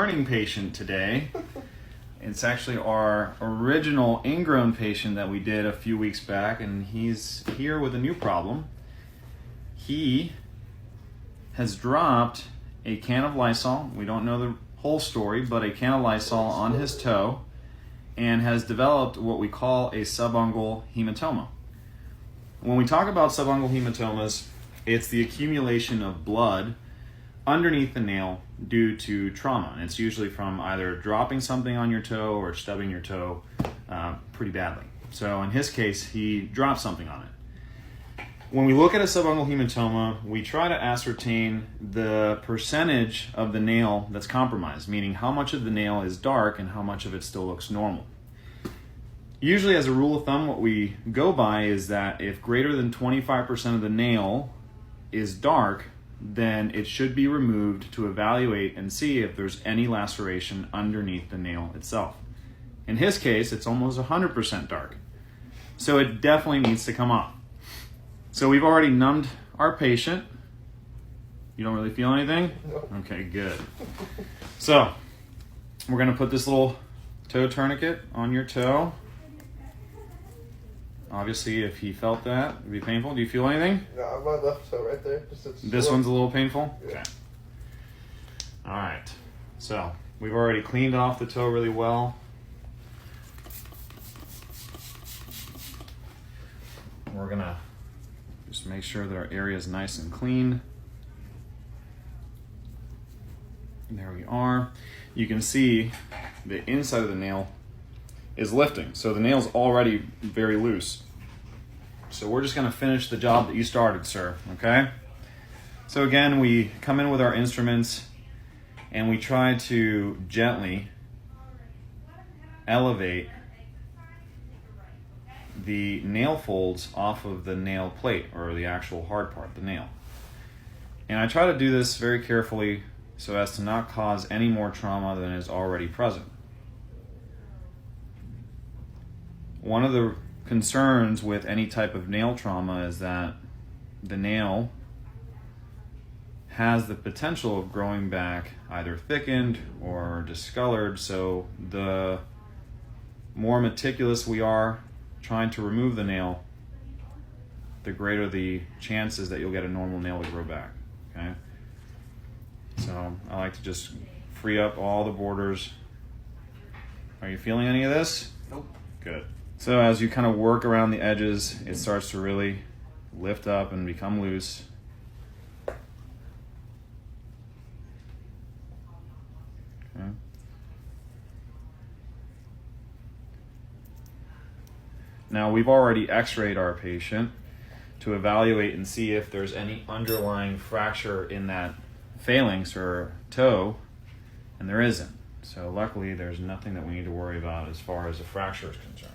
returning patient today. It's actually our original ingrown patient that we did a few weeks back, and he's here with a new problem. He has dropped a can of Lysol. We don't know the whole story, but a can of Lysol on his toe, and has developed what we call a subungual hematoma. When we talk about subungual hematomas, it's the accumulation of blood underneath the nail due to trauma. And it's usually from either dropping something on your toe or stubbing your toe pretty badly. So in his case, he dropped something on it. When we look at a subungual hematoma, we try to ascertain the percentage of the nail that's compromised, meaning how much of the nail is dark and how much of it still looks normal. Usually, as a rule of thumb, what we go by is that if greater than 25% of the nail is dark, then it should be removed to evaluate and see if there's any laceration underneath the nail itself. In his case, it's almost 100% dark. So it definitely needs to come off. So we've already numbed our patient. You don't really feel anything? No. Okay, good. So we're going to put this little toe tourniquet on your toe. Obviously, if he felt that, it'd be painful. Do you feel anything? No, my left toe right there. This one's a little painful? Yeah. Okay. All right. So we've already cleaned off the toe really well. We're going to just make sure that our area is nice and clean. And there we are. You can see the inside of the nail is lifting. So the nail's already very loose. So we're just going to finish the job that you started, sir, okay? So again, we come in with our instruments and we try to gently elevate the nail folds off of the nail plate, or the actual hard part, the nail. And I try to do this very carefully so as to not cause any more trauma than is already present. One of the concerns with any type of nail trauma is that the nail has the potential of growing back either thickened or discolored, so the more meticulous we are trying to remove the nail, the greater the chances that you'll get a normal nail to grow back, okay? So I like to just free up all the borders. Are you feeling any of this? Nope. Good. So as you kind of work around the edges, it starts to really lift up and become loose. Okay. Now we've already x-rayed our patient to evaluate and see if there's any underlying fracture in that phalanx or toe, and there isn't. So luckily there's nothing that we need to worry about as far as a fracture is concerned.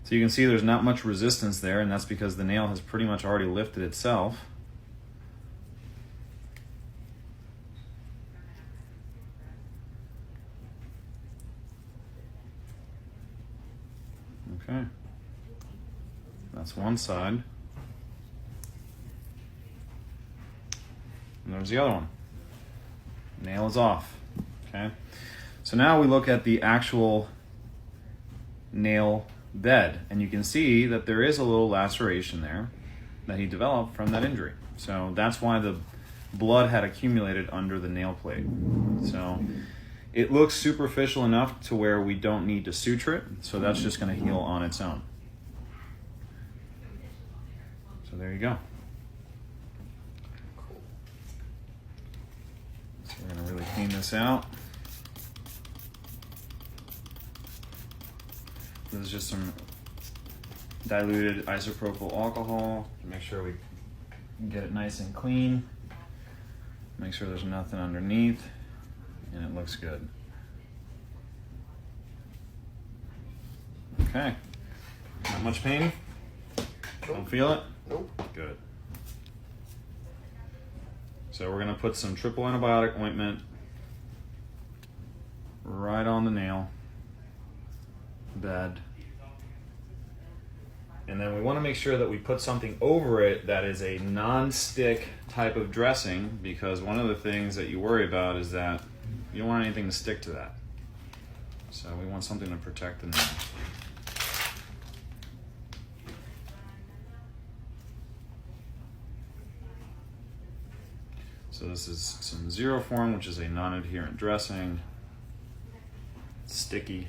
So you can see there's not much resistance there, and that's because the nail has pretty much already lifted itself. Okay. That's one side. And there's the other one. Nail is off. Okay. So now we look at the actual nail bed, and you can see that there is a little laceration there that he developed from that injury. So that's why the blood had accumulated under the nail plate. So it looks superficial enough to where we don't need to suture it, so that's just going to heal on its own. So there you go. So we're going to really clean this out. This is just some diluted isopropyl alcohol to make sure we get it nice and clean. Make sure there's nothing underneath, and it looks good. Okay. Not much pain? Don't feel it? Nope. Good. So we're going to put some triple antibiotic ointment right on the nail bed. And then we want to make sure that we put something over it that is a non-stick type of dressing, because one of the things that you worry about is that you don't want anything to stick to that. So we want something to protect the nail. So this is some Zero Form, which is a non-adherent dressing. It's sticky.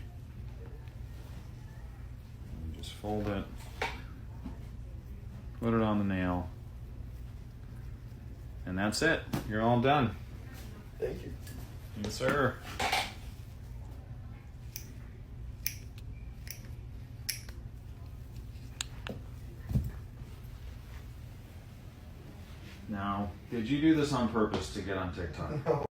And just fold it, put it on the nail, and that's it. You're all done. Thank you. Yes, sir. Now, did you do this on purpose to get on TikTok? No.